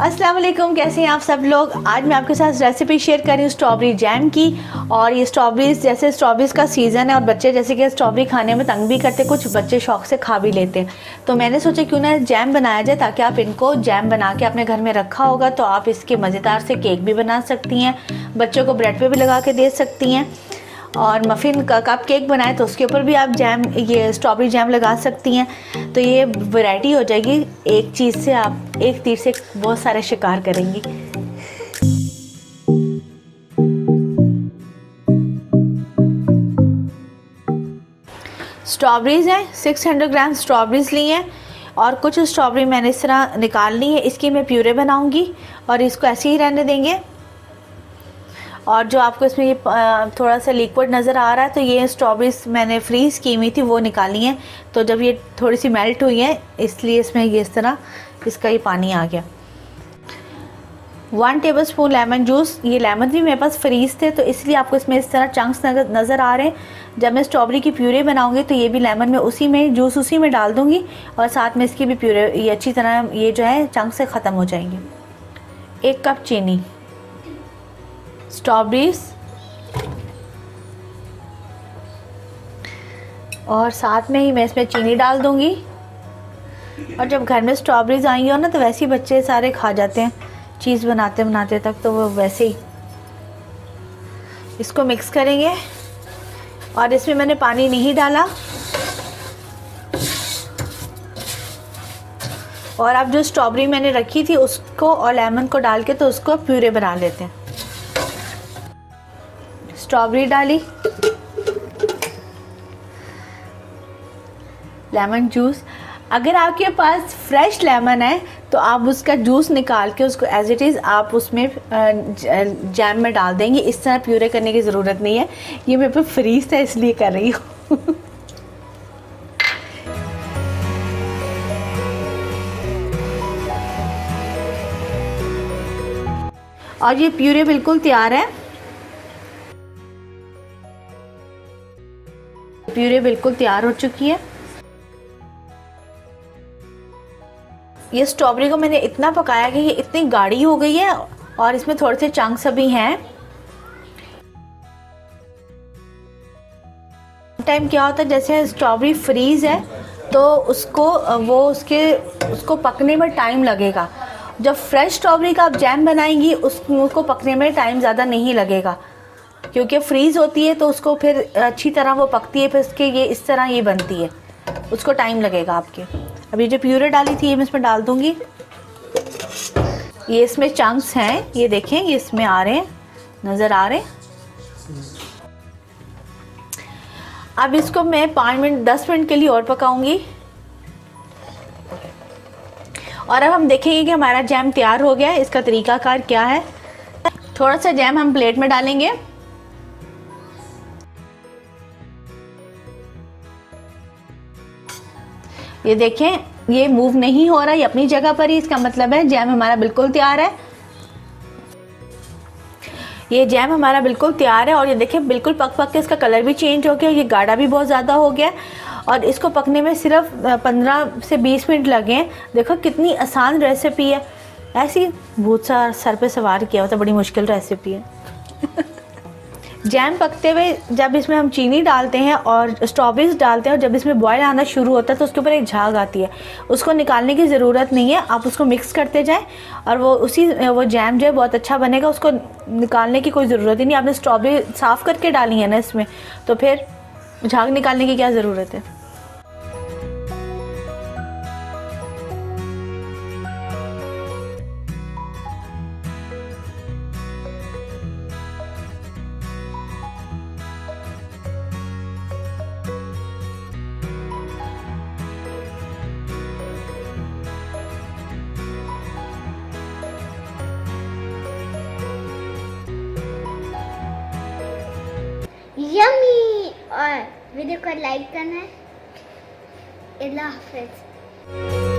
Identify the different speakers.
Speaker 1: अस्सलाम वालेकुम, कैसे हैं आप सब लोग। आज मैं आपके साथ रेसिपी शेयर कर रही हूँ स्ट्रॉबेरी जैम की। और ये स्ट्रॉबेरीज, जैसे स्ट्रॉबेरीज का सीज़न है और बच्चे जैसे कि स्ट्रॉबेरी खाने में तंग भी करते, कुछ बच्चे शौक से खा भी लेते हैं। तो मैंने सोचा क्यों ना जैम बनाया जाए, ताकि आप इनको जैम बना के अपने घर में रखा होगा तो आप इसके मज़ेदार से केक भी बना सकती हैं, बच्चों को ब्रेड पर भी लगा के दे सकती हैं। और मफ़िन का कप केक बनाए तो उसके ऊपर भी आप जैम, ये स्ट्रॉबेरी जैम लगा सकती हैं। तो ये वैरायटी हो जाएगी, एक चीज़ से आप एक तीर से बहुत सारे शिकार करेंगी। स्ट्रॉबेरीज़ हैं, 600 ग्राम स्ट्रॉबेरीज़ ली हैं और कुछ स्ट्रॉबेरी मैंने इस तरह निकाल ली है। इसकी मैं प्यूरे बनाऊंगी और इसको ऐसे ही रहने देंगे। और जो आपको इसमें ये थोड़ा सा लिक्विड नज़र आ रहा है, तो ये स्ट्रॉबेरीज मैंने फ्रीज़ की हुई थी, वो निकाली हैं। तो जब ये थोड़ी सी मेल्ट हुई हैं, इसलिए इसमें ये इस तरह इसका ये पानी आ गया। 1 टेबलस्पून लेमन जूस, ये लेमन भी मेरे पास फ्रीज़ थे तो इसलिए आपको इसमें इस तरह चंक्स नज़र आ रहे हैं। जब मैं स्ट्रॉबेरी की प्यूरे बनाऊंगी तो ये भी लेमन में उसी में जूस उसी में डाल दूँगी और साथ में इसकी भी प्यूरे ये अच्छी तरह ये जो है चंक से ख़त्म हो जाएंगे। 1 कप चीनी, स्ट्रॉबेरीज और साथ में ही मैं इसमें चीनी डाल दूंगी। और जब घर में स्ट्रॉबेरीज आई हो ना तो वैसे ही बच्चे सारे खा जाते हैं, चीज़ बनाते बनाते तक, तो वो वैसे ही इसको मिक्स करेंगे। और इसमें मैंने पानी नहीं डाला। और अब जो स्ट्रॉबेरी मैंने रखी थी उसको और लेमन को डाल के तो उसको प्यूरे बना लेते हैं। स्ट्रॉबेरी डाली, लेमन जूस, अगर आपके पास फ्रेश लेमन है तो आप उसका जूस निकाल के उसको एज इट इज़ आप उसमें जैम में डाल देंगे। इस तरह प्यूरे करने की ज़रूरत नहीं है, ये मेरे पे फ्रीज था इसलिए कर रही हूँ। और ये प्यूरे बिल्कुल तैयार है, प्यूरे बिल्कुल तैयार हो चुकी है। ये स्ट्रॉबेरी को मैंने इतना पकाया कि ये इतनी गाढ़ी हो गई है और इसमें थोड़े से चंक्स अभी हैं। टाइम क्या होता है, जैसे स्ट्रॉबेरी फ्रीज है तो उसको पकने में टाइम लगेगा। जब फ्रेश स्ट्रॉबेरी का आप जैम बनाएंगी उसको पकने में टाइम ज़्यादा नहीं लगेगा, क्योंकि फ्रीज़ होती है तो उसको फिर अच्छी तरह वो पकती है, फिर इसके ये इस तरह ये बनती है, उसको टाइम लगेगा आपके। अभी जो प्यूरे डाली थी ये मैं इसमें डाल दूंगी। ये इसमें चंक्स हैं, ये देखें, ये इसमें आ रहे हैं, नज़र आ रहे हैं। अब इसको मैं 5 मिनट 10 मिनट के लिए और पकाऊंगी। और अब हम देखेंगे कि हमारा जैम तैयार हो गया है। इसका तरीकाकार क्या है, थोड़ा सा जैम हम प्लेट में डालेंगे। ये देखें, ये मूव नहीं हो रहा, ये अपनी जगह पर ही, इसका मतलब है जैम हमारा बिल्कुल तैयार है। ये जैम हमारा बिल्कुल तैयार है और ये देखें बिल्कुल पक पक के इसका कलर भी चेंज हो गया, ये गाढ़ा भी बहुत ज़्यादा हो गया और इसको पकने में सिर्फ 15 से 20 मिनट लगे हैं। देखो कितनी आसान रेसिपी है, ऐसी भूत सा सर पे सवार किया होता, बड़ी मुश्किल रेसिपी है। जैम पकते हुए जब इसमें हम चीनी डालते हैं और स्ट्रॉबेरीज डालते हैं और जब इसमें बॉयल आना शुरू होता है तो उसके ऊपर एक झाग आती है, उसको निकालने की ज़रूरत नहीं है, आप उसको मिक्स करते जाएं और वो जैम जो है बहुत अच्छा बनेगा। उसको निकालने की कोई ज़रूरत ही नहीं, आपने स्ट्रॉबेरी साफ़ करके डाली है ना इसमें, तो फिर झाग निकालने की क्या ज़रूरत है।
Speaker 2: यम्मी। और वीडियो को लाइक करना है। अल्लाह हाफिज़।